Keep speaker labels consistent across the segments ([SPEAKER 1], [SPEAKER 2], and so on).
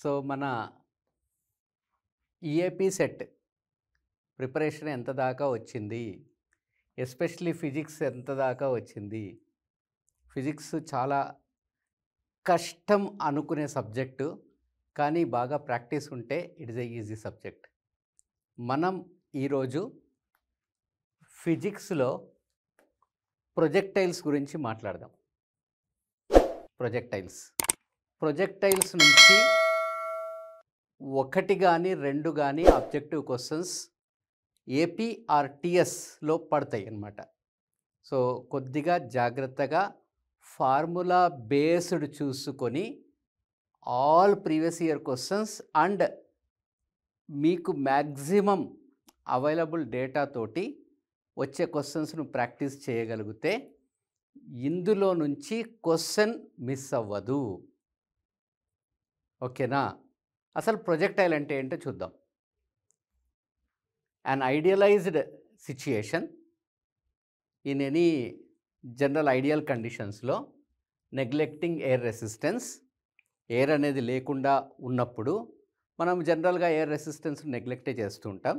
[SPEAKER 1] So మన EAP set preparation ఎంత దాకా వచ్చింది, ఎస్పెషలీ ఫిజిక్స్ ఎంత దాకా వచ్చింది. ఫిజిక్స్ చాలా కష్టం అనుకునే సబ్జెక్టు, కానీ బాగా ప్రాక్టీస్ ఉంటే it is a easy subject. మనం ఈరోజు ఫిజిక్స్లో ప్రొజెక్టైల్స్ గురించి మాట్లాడదాం. ప్రొజెక్టైల్స్ నుంచి ఒకటి కానీ రెండు కానీ ఆబ్జెక్టివ్ క్వశ్చన్స్ ఏపీ ఆర్ టీఎస్లో పడతాయి అన్నమాట. సో కొద్దిగా జాగ్రత్తగా ఫార్ములా బేస్డ్ చూసుకొని all previous year questions and మీకు మ్యాక్సిమం అవైలబుల్ డేటా తోటి వచ్చే క్వశ్చన్స్ను ప్రాక్టీస్ చేయగలిగితే ఇందులో నుంచి క్వశ్చన్ మిస్ అవ్వదు. ఓకేనా? అసలు ప్రొజెక్టైల్ అంటే ఏంటో చూద్దాం. an idealized situation in any general ideal conditions లో నెగ్లెక్టింగ్ ఎయిర్ రెసిస్టెన్స్, ఎయిర్ అనేది లేకుండా ఉన్నప్పుడు మనం జనరల్గా ఎయిర్ రెసిస్టెన్స్ నెగ్లెక్టే చేస్తూ ఉంటాం.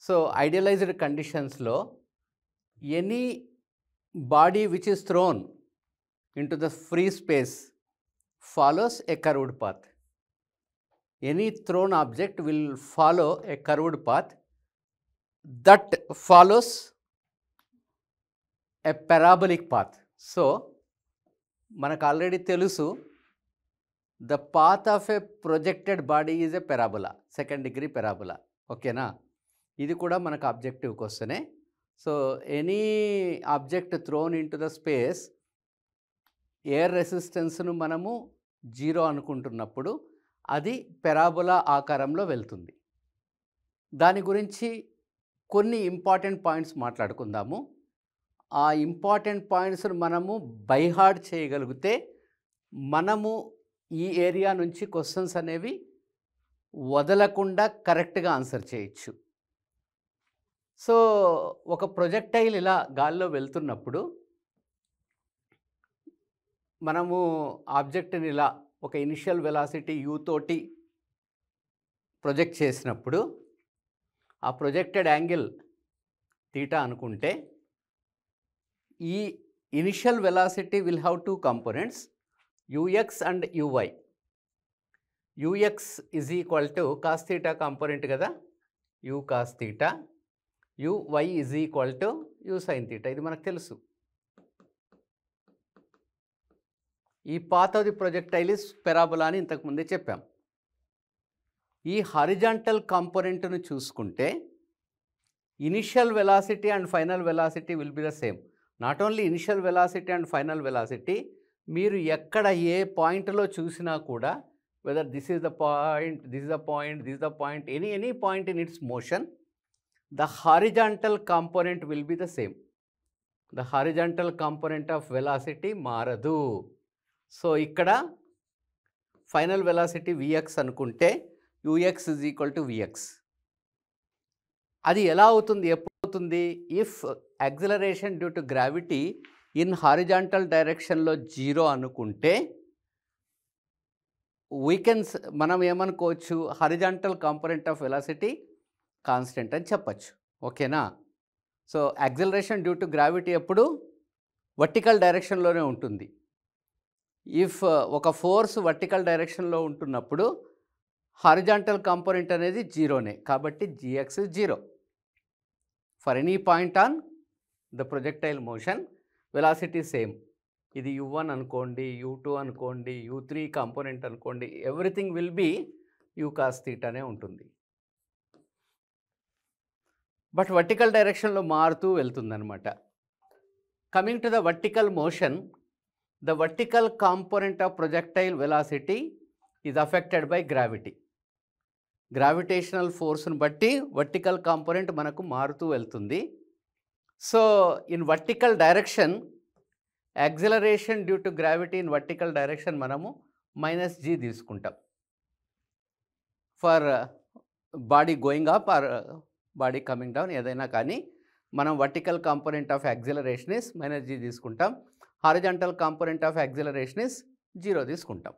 [SPEAKER 1] సో ఐడియలైజ్డ్ కండిషన్స్లో any body which is thrown into the free space follows a curved path. Any thrown object will follow a curved path that follows a parabolic path. So మనకు already తెలుసు the path of a projected body is a parabola, second degree parabola. ఓకేనా? ఇది కూడా మనకు objective క్వశ్చనే. So any object thrown into the space, air రెసిస్టెన్స్ను మనము 0 అనుకుంటున్నప్పుడు అది పెరాబోలా ఆకారంలో వెళ్తుంది. దాని గురించి కొన్ని ఇంపార్టెంట్ పాయింట్స్ మాట్లాడుకుందాము. ఆ ఇంపార్టెంట్ పాయింట్స్ను మనము బైహార్డ్ చేయగలిగితే మనము ఈ ఏరియా నుంచి క్వశ్చన్స్ అనేవి వదలకుండా కరెక్ట్గా ఆన్సర్ చేయొచ్చు. సో ఒక ప్రొజెక్టైల్ ఇలా గాల్లో వెళ్తున్నప్పుడు మనము ఆబ్జెక్ట్ని ఇలా ఒక ఇనిషియల్ వెలాసిటీ u తోటి ప్రొజెక్ట్ చేసినప్పుడు ఆ ప్రొజెక్టెడ్ యాంగిల్ థీటా అనుకుంటే ఈ initial velocity will have two components, ux and uy. ux is equal to cos theta component కదా, u cos theta, uy is equal to u sine theta. ఇది మనకు తెలుసు. ఈ path of the projectile is parabola అని ఇంతకుముందే చెప్పాం. ఈ horizontal కాంపోనెంట్ను చూసుకుంటే initial velocity and final velocity will be the same. Not only initial velocity and final velocity, మీరు ఎక్కడ ఏ పాయింట్లో చూసినా కూడా whether this is the point, this is the point, this is the point, any point in it's motion, the horizontal component will be the same. The horizontal component of velocity మారదు. So ఇక్కడ final velocity vx అనుకుంటే ux is equal to vx. అది ఎలా అవుతుంది, ఎప్పుడు అవుతుంది? If acceleration due to gravity in horizontal డైరెక్షన్లో 0 అనుకుంటే మనం ఏమనుకోవచ్చు, horizontal component of velocity constant అని చెప్పచ్చు. ఓకేనా? So acceleration due to gravity ఎప్పుడు వర్టికల్ డైరెక్షన్లోనే ఉంటుంది. ఇఫ్ ఒక ఫోర్స్ వర్టికల్ డైరెక్షన్లో ఉంటున్నప్పుడు హారిజాంటల్ కాంపోనెంట్ అనేది 0నే, కాబట్టి gx is 0 for any point on the projectile motion. Velocity same. ఇది u1 అనుకోండి, u2 అనుకోండి, u3 కాంపోనెంట్ అనుకోండి, everything will be u cos థీటానే ఉంటుంది. బట్ వర్టికల్ డైరెక్షన్లో మారుతూ వెళ్తుందన్నమాట. Coming to the vertical motion, the vertical component of projectile velocity is affected by gravity. Gravitational ఫోర్స్ను బట్టి వర్టికల్ కాంపోనెంట్ మనకు మారుతూ వెళ్తుంది. So in vertical direction, acceleration due to gravity in vertical direction మనము -g తీసుకుంటాం for body going up or body coming down, ఏదైనా కానీ మనం vertical component of acceleration is -g తీసుకుంటాం. Horizontal component of acceleration is 0 తీసుకుంటాం.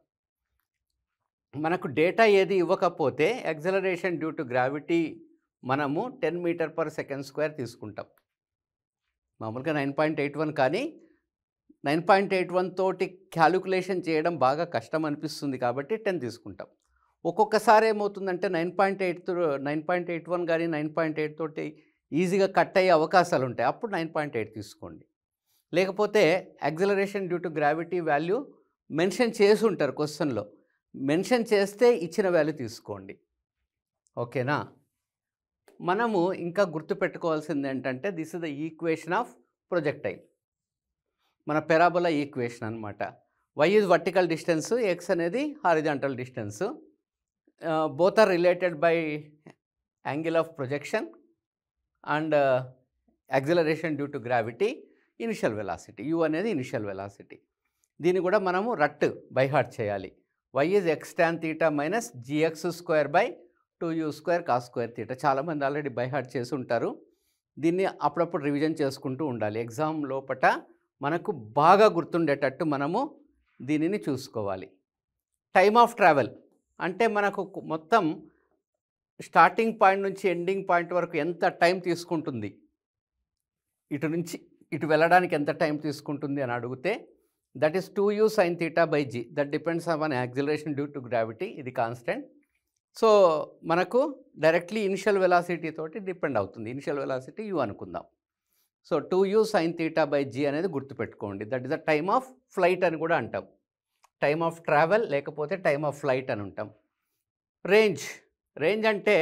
[SPEAKER 1] మనకు data ఏది ఇవ్వకపోతే యాక్సలరేషన్ డ్యూ టు గ్రావిటీ మనము 10 మీటర్ పర్ సెకండ్ స్క్వేర్ తీసుకుంటాం. మామూలుగా 9.81 కానీ 9.81 తోటి క్యాలిక్యులేషన్ చేయడం బాగా కష్టం అనిపిస్తుంది కాబట్టి 10 తీసుకుంటాం. ఒక్కొక్కసారి ఏమవుతుందంటే 9.81 కానీ 9.8 తోటి ఈజీగా కట్ అయ్యే అవకాశాలు ఉంటాయి. అప్పుడు 9.8 తీసుకోండి. లేకపోతే acceleration due to gravity value mention చేసి ఉంటారు క్వశ్చన్లో. మెన్షన్ చేస్తే ఇచ్చిన వాల్యూ తీసుకోండి. ఓకేనా? మనము ఇంకా గుర్తుపెట్టుకోవాల్సింది ఏంటంటే this is the equation of projectile. మన పెరాబోలా ఈక్వేషన్ అనమాట. y is vertical distance, x అనేది horizontal distance. Both are related by angle of projection and acceleration due to gravity, initial velocity. u అనేది ఇనిషియల్ వెలాసిటీ. దీన్ని కూడా మనము రట్ by heart చేయాలి. y is x tan θ minus gx square by 2u square cos square θ. చాలామంది already by heart చేసి ఉంటారు. దీన్ని అప్పుడప్పుడు రివిజన్ చేసుకుంటూ ఉండాలి. ఎగ్జామ్ లోపట మనకు బాగా గుర్తుండేటట్టు మనము దీనిని చూసుకోవాలి. టైమ్ ఆఫ్ ట్రావెల్ అంటే మనకు మొత్తం స్టార్టింగ్ పాయింట్ నుంచి ఎండింగ్ పాయింట్ వరకు ఎంత టైం తీసుకుంటుంది, ఇటు నుంచి ఇటు వెళ్ళడానికి ఎంత టైం తీసుకుంటుంది అని అడిగితే that is 2u sin θ by g. That depends on acceleration due to gravity. ఇది కాన్స్టెంట్. సో మనకు డైరెక్ట్లీ ఇనిషియల్ వెలాసిటీ తోటి డిపెండ్ అవుతుంది. ఇనిషియల్ వెలాసిటీ u అనుకుందాం. So 2u sin θ by g అనేది గుర్తుపెట్టుకోండి. That is the time of flight అని కూడా అంటాం. టైమ్ ఆఫ్ ట్రావెల్ లేకపోతే టైమ్ ఆఫ్ ఫ్లైట్ అని ఉంటాం. రేంజ్ అంటే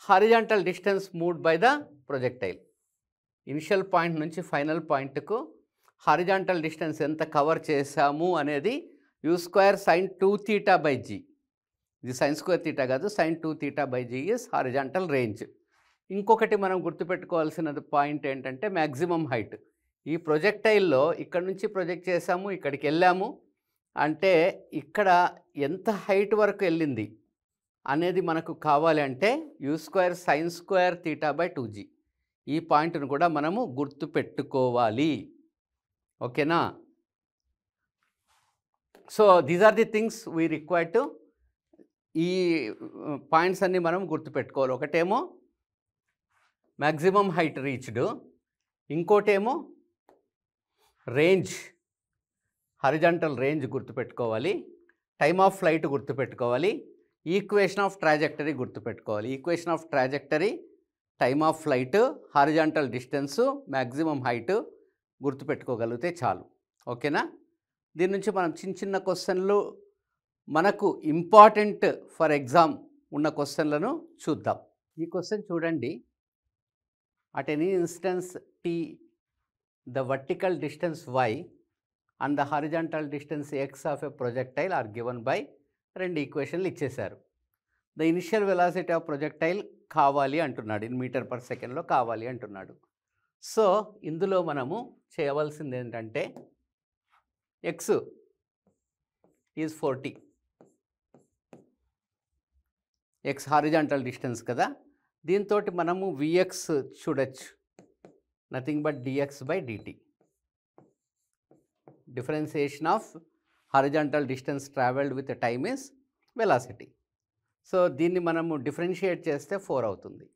[SPEAKER 1] horizontal distance moved by the projectile. Initial point నుంచి ఫైనల్ పాయింట్కు హారిజాంటల్ డిస్టెన్స్ ఎంత కవర్ చేశాము అనేది u square sin 2θ by g. ఇది sin స్క్వేర్ θ కాదు, sin 2θ by g is horizontal range. ఇంకొకటి మనం గుర్తుపెట్టుకోవాల్సినది పాయింట్ ఏంటంటే మ్యాక్సిమం హైట్. ఈ ప్రొజెక్టైల్లో ఇక్కడ నుంచి ప్రొజెక్ట్ చేసాము, ఇక్కడికి వెళ్ళాము అంటే ఇక్కడ ఎంత హైట్ వరకు వెళ్ళింది అనేది మనకు కావాలి అంటే u square sin square θ by 2g. ఈ పాయింట్ను కూడా మనము గుర్తుపెట్టుకోవాలి. ఓకేనా? So these are the things we require to. ఈ పాయింట్స్ అన్నీ మనం గుర్తుపెట్టుకోవాలి. ఒకటేమో మ్యాక్సిమం హైట్ రీచ్డ్, ఇంకోటేమో రేంజ్, హారిజాంటల్ రేంజ్ గుర్తుపెట్టుకోవాలి, టైమ్ ఆఫ్ ఫ్లైట్ గుర్తుపెట్టుకోవాలి, ఈక్వేషన్ ఆఫ్ ట్రాజెక్టరీ గుర్తుపెట్టుకోవాలి. Equation of trajectory, time of flight, horizontal distance, maximum height గుర్తుపెట్టుకోగలిగితే చాలు. ఓకేనా? దీని నుంచి మనం చిన్న చిన్న క్వశ్చన్లు మనకు ఇంపార్టెంట్ ఫర్ ఎగ్జామ్ ఉన్న క్వశ్చన్లను చూద్దాం. ఈ క్వశ్చన్ చూడండి. At any instance t, the vertical distance y and the horizontal distance x of a projectile are given by రెండు ఈక్వేషన్లు ఇచ్చేశారు. The initial velocity of projectile కావాలి అంటున్నాడు, ఇన్ మీటర్ పర్ సెకండ్లో కావాలి అంటున్నాడు. సో ఇందులో మనము చేయవలసింది ఏంటంటే x is 40, x horizontal distance కదా. దీంతో మనము vx చూడొచ్చు, nothing but dx by dt. Differentiation of horizontal distance travelled with time is velocity. So దీన్ని మనము డిఫరెన్షియేట్ చేస్తే 4 అవుతుంది,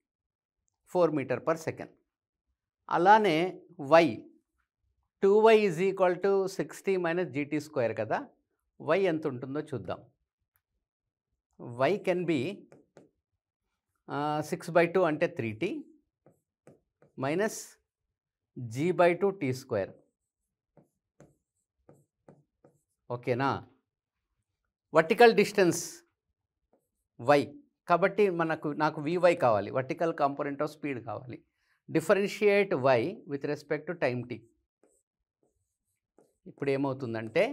[SPEAKER 1] 4 మీటర్ పర్ సెకండ్. అలానే y, 2y is equal to 60 minus gt square కదా. y ఎంత ఉంటుందో చూద్దాం. y కెన్ బి 6/2 అంటే 3t minus g/2 t square. ఓకేనా? వర్టికల్ డిస్టెన్స్ y కాబట్టి నాకు vy కావాలి, వర్టికల్ కాంపోనెంట్ ఆఫ్ స్పీడ్ కావాలి. Differentiate y with respect to time t. ఇప్పుడు ఏమవుతుందంటే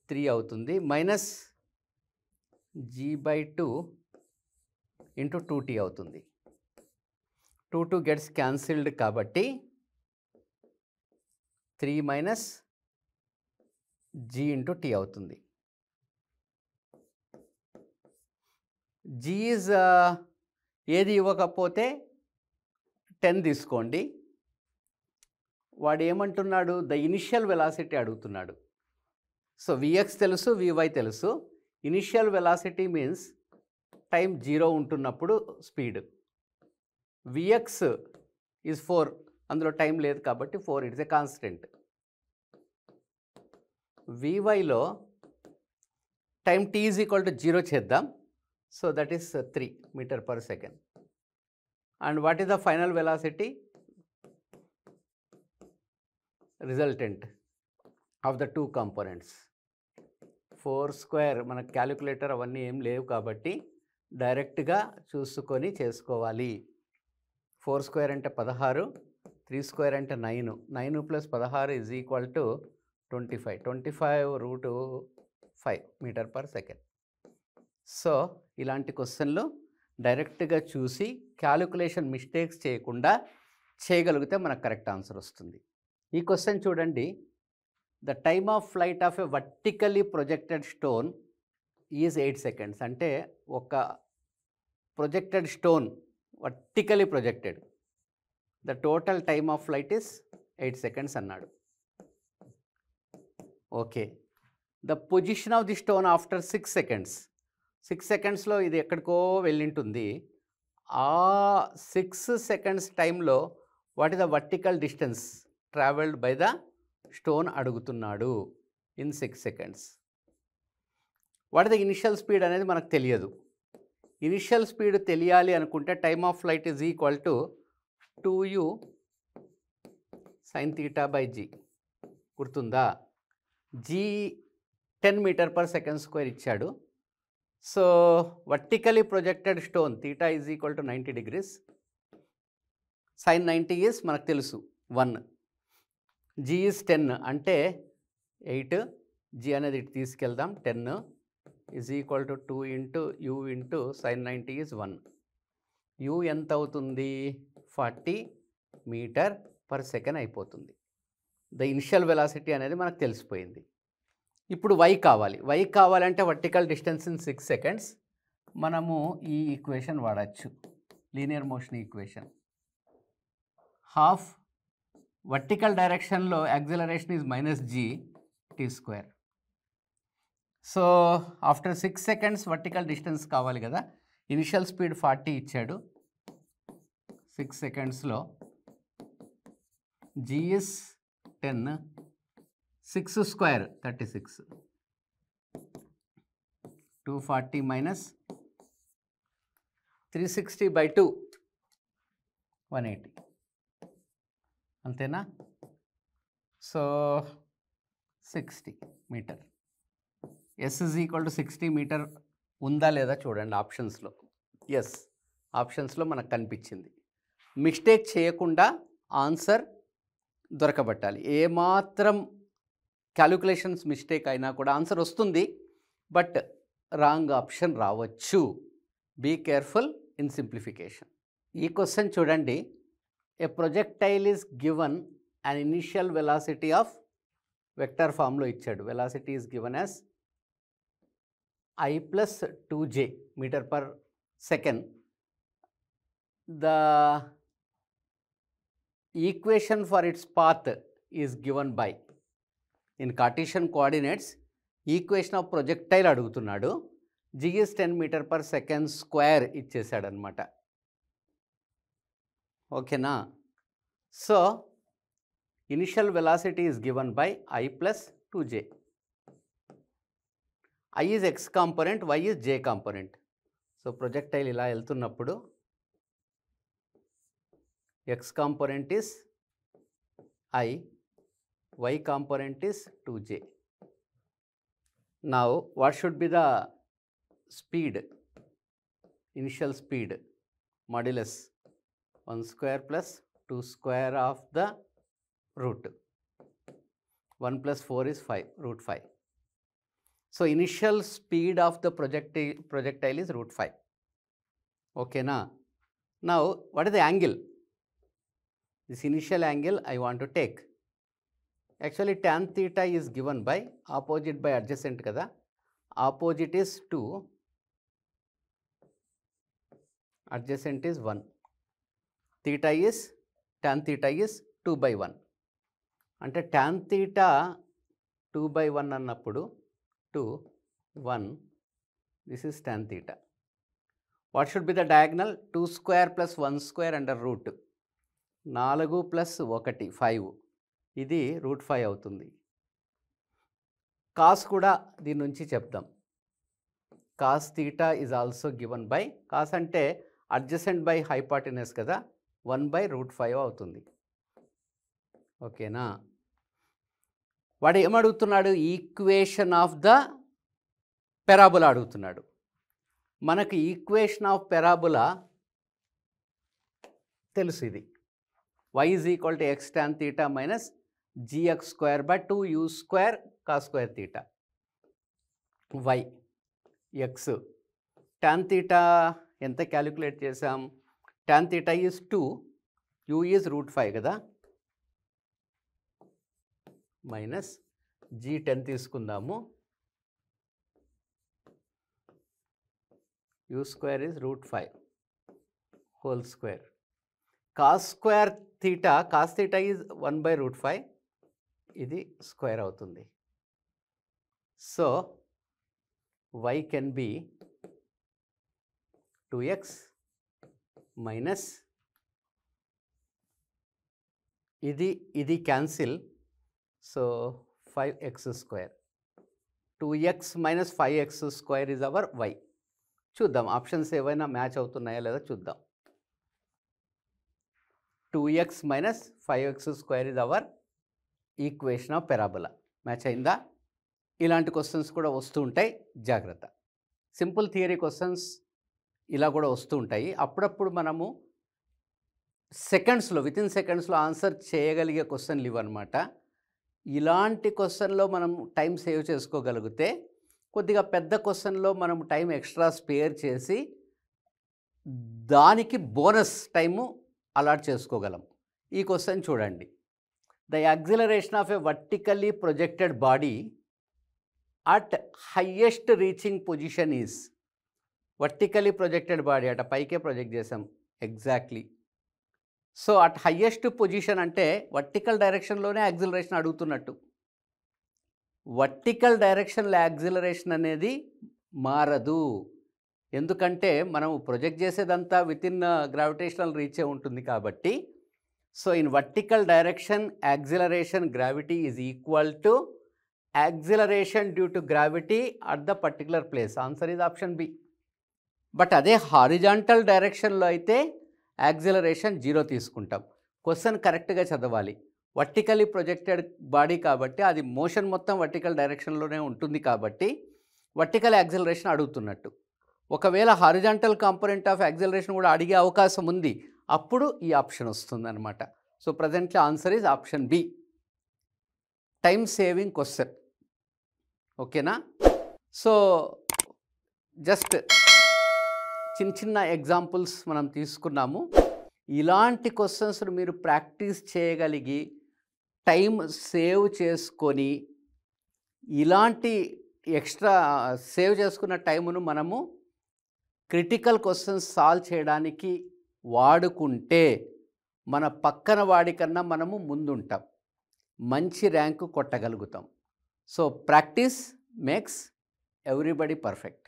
[SPEAKER 1] 3 అవుతుంది మైనస్ g/2 ఇంటూ 2t అవుతుంది. 2 గెట్స్ క్యాన్సిల్డ్ కాబట్టి 3 మైనస్ g ఇంటూ t అవుతుంది. g ఈజ్ ఏది ఇవ్వకపోతే 10 తీసుకోండి. వాడు ఏమంటున్నాడు? ద ఇనిషియల్ వెలాసిటీ అడుగుతున్నాడు. సో vx తెలుసు, vy తెలుసు. ఇనిషియల్ వెలాసిటీ మీన్స్ టైం 0 ఉంటున్నప్పుడు స్పీడ్. Vx ఈజ్ 4, అందులో టైం లేదు కాబట్టి 4, ఇట్స్ ఎ కాన్స్టెంట్. Vyలో time t is equal to 0 చేద్దాం. So that is 3 metre per second. And what is the final velocity resultant of the 2 components? 4 square, మనకు calculator అవన్నీ ఏం లేవు కాబట్టి డైరెక్ట్గా చూసుకొని చేసుకోవాలి. 4 స్క్వేర్ అంటే 16, 3 స్క్వేర్ అంటే 9, 9 plus 16 is equal to 25, 25√5 meter per second. So ఇలాంటి క్వశ్చన్లు డైరెక్ట్గా చూసి క్యాలిక్యులేషన్ మిస్టేక్స్ చేయకుండా చేయగలిగితే మనకు కరెక్ట్ ఆన్సర్ వస్తుంది. ఈ క్వశ్చన్ చూడండి. The time of flight of a vertically projected stone is 8 seconds. అంటే ఒక projected stone vertically projected, the total time of flight is 8 seconds అన్నాడు. Okay, the position of the stone after 6 seconds. 6 సెకండ్స్లో ఇది ఎక్కడికో వెళ్ళింటుంది. ఆ 6 seconds టైంలో what is the vertical distance travelled by the stone అడుగుతున్నాడు in 6 seconds. What is the initial speed అనేది మనకు తెలియదు. ఇనిషియల్ స్పీడ్ తెలియాలి అనుకుంటే time of flight is equal to 2u sin theta by g. గుర్తుందా? g 10 metre per second square ఇచ్చాడు. So vertically projected stone theta is equal to 90 degrees. sin 90 is మనకు తెలుసు 1. g is 10 అంటే 8, g అనేది ఇటు తీసుకెళ్దాం. 10 is equal to 2 into u into sin 90 is 1. u ఎంత అవుతుంది? 40 మీటర్ పర్ సెకండ్ అయిపోతుంది. ద ఇనిషియల్ వెలాసిటీ అనేది మనకు తెలిసిపోయింది. ఇప్పుడు y కావాలి. y కావాలంటే వర్టికల్ డిస్టెన్స్ ఇన్ 6 సెకండ్స్. మనము ఈ ఈక్వేషన్ వాడచ్చు, linear motion equation. Half vertical డైరెక్షన్లో acceleration is -g(t²). So after 6 seconds vertical distance కావాలి కదా. ఇనిషియల్ స్పీడ్ 40 ఇచ్చాడు. 6 సెకండ్స్లో g is 10, 6 స్క్వేర్ 36, 240 మైనస్ 360/2 180. అంతేనా? So 60 meter. s is equal to 60 meter ఉందా లేదా చూడండి ఆప్షన్స్లో. ఎస్, ఆప్షన్స్లో మనకు కనిపించింది. మిస్టేక్ చేయకుండా ఆన్సర్ దొరకబట్టాలి. ఏమాత్రం క్యాలిక్యులేషన్స్ మిస్టేక్ అయినా కూడా ఆన్సర్ వస్తుంది, బట్ రాంగ్ ఆప్షన్ రావచ్చు. Be careful in simplification. ఈ క్వశ్చన్ చూడండి. A projectile is given an initial velocity of vector ఫామ్లో ఇచ్చాడు. Velocity is given as I plus 2j meter per second. The equation for its path is given by, in Cartesian coordinates, equation of projectile అడుగుతున్నాడు. g is 10 meter per second square ఇచ్చేసాడు అనమాట. ఓకేనా? So initial velocity is given by I plus 2j. I is x component, y is j component. So projectile ఇలా వెళ్తున్నప్పుడు x component is I, y component is 2j. Now what should be the speed? Initial speed modulus 1 square plus 2 square of the root. 1 plus 4 is 5, √5. So initial speed of the projectile is √5. Okay na? Now what is the angle? This initial angle I want to take. Actually tan theta is given by opposite by adjacent kada. Opposite is 2, adjacent is 1. Theta is, tan theta is 2/1. అంటే tan theta 2/1 అన్నప్పుడు 2, 1, this is tan theta. What should be the diagonal? 2 square plus 1 square under root 4 plus 1 5, ఇది √5 అవుతుంది. Cos కూడా దీని నుంచి చెప్దాం. Cos theta is also given by, cos అంటే adjacent by హైపాటినస్ కదా, 1/√5 అవుతుంది. ఓకేనా? వాడు ఏమడుగుతున్నాడు? ఈక్వేషన్ ఆఫ్ ద పెరాబోలా అడుగుతున్నాడు. మనకు ఈక్వేషన్ ఆఫ్ పెరాబోలా తెలుసు, ఇది y is equal to x tan theta minus gx square by 2u square cos square theta. y x tan theta ఎంత క్యాలిక్యులేట్ చేసాం? tan theta is 2, u is √5 కదా, minus g10 తీసుకుందాము, u square is √5 whole square. Cos square theta, cos theta is 1/√5, ఇది square అవుతుంది. So y can be 2x minus ఇది cancel, so 5x square. 2x minus 5x square is our y. చూద్దాం options ఏవైనా match అవుతున్నాయా లేదా చూద్దాం. 2x minus 5x square is our equation of parabola. Match అయిందా? ఇలాంటి క్వశ్చన్స్ కూడా వస్తూ ఉంటాయి, జాగ్రత్త. సింపుల్ థియరీ క్వశ్చన్స్ ఇలా కూడా వస్తూ ఉంటాయి. అప్పుడప్పుడు మనము సెకండ్స్లో, వితిన్ సెకండ్స్లో ఆన్సర్ చేయగలిగే క్వశ్చన్లు ఇవన్నమాట. ఇలాంటి క్వశ్చన్లో మనం టైం సేవ్ చేసుకోగలిగితే కొద్దిగా పెద్ద క్వశ్చన్లో మనం టైం ఎక్స్ట్రా స్పేర్ చేసి దానికి బోనస్ టైము అలాట్ చేసుకోగలం. ఈ క్వశ్చన్ చూడండి. The acceleration of a vertically projected body at highest reaching position is. Vertically projected body అట పైకే ప్రొజెక్ట్ చేసాం exactly. So at highest position అంటే వర్టికల్ డైరెక్షన్లోనే యాక్సిలరేషన్ అడుగుతున్నట్టు. వర్టికల్ డైరెక్షన్లో యాక్సిలరేషన్ అనేది మారదు, ఎందుకంటే మనం ప్రొజెక్ట్ చేసేదంతా వితిన్ గ్రావిటేషనల్ రీచే ఉంటుంది కాబట్టి. So in vertical direction acceleration gravity is equal to acceleration due to gravity at the particular place. Answer is option B. But అదే హారిజాంటల్ డైరెక్షన్లో అయితే యాక్సిలరేషన్ 0 తీసుకుంటాం. క్వశ్చన్ కరెక్ట్గా చదవాలి. వర్టికల్లీ ప్రొజెక్టెడ్ బాడీ కాబట్టి అది మోషన్ మొత్తం వర్టికల్ డైరెక్షన్లోనే ఉంటుంది కాబట్టి వర్టికల్ యాక్సిలరేషన్ అడుగుతున్నట్టు. ఒకవేళ హారిజాంటల్ కాంపోనెంట్ ఆఫ్ యాక్సిలరేషన్ కూడా అడిగే అవకాశం ఉంది, అప్పుడు ఈ ఆప్షన్ వస్తుంది అనమాట. So presently answer is option B. Time saving question. ఓకేనా? సో జస్ట్ చిన్న ఎగ్జాంపుల్స్ మనం తీసుకున్నాము. ఇలాంటి క్వశ్చన్స్ను మీరు ప్రాక్టీస్ చేయగలిగి టైం సేవ్ చేసుకొని ఇలాంటి ఎక్స్ట్రా సేవ్ చేసుకున్న టైమును మనము క్రిటికల్ క్వశ్చన్స్ సాల్వ్ చేయడానికి వాడుకుంటే మన పక్కన వాడికన్నా మనము ముందుంటాం, మంచి ర్యాంకు కొట్టగలుగుతాం. So practice makes everybody perfect.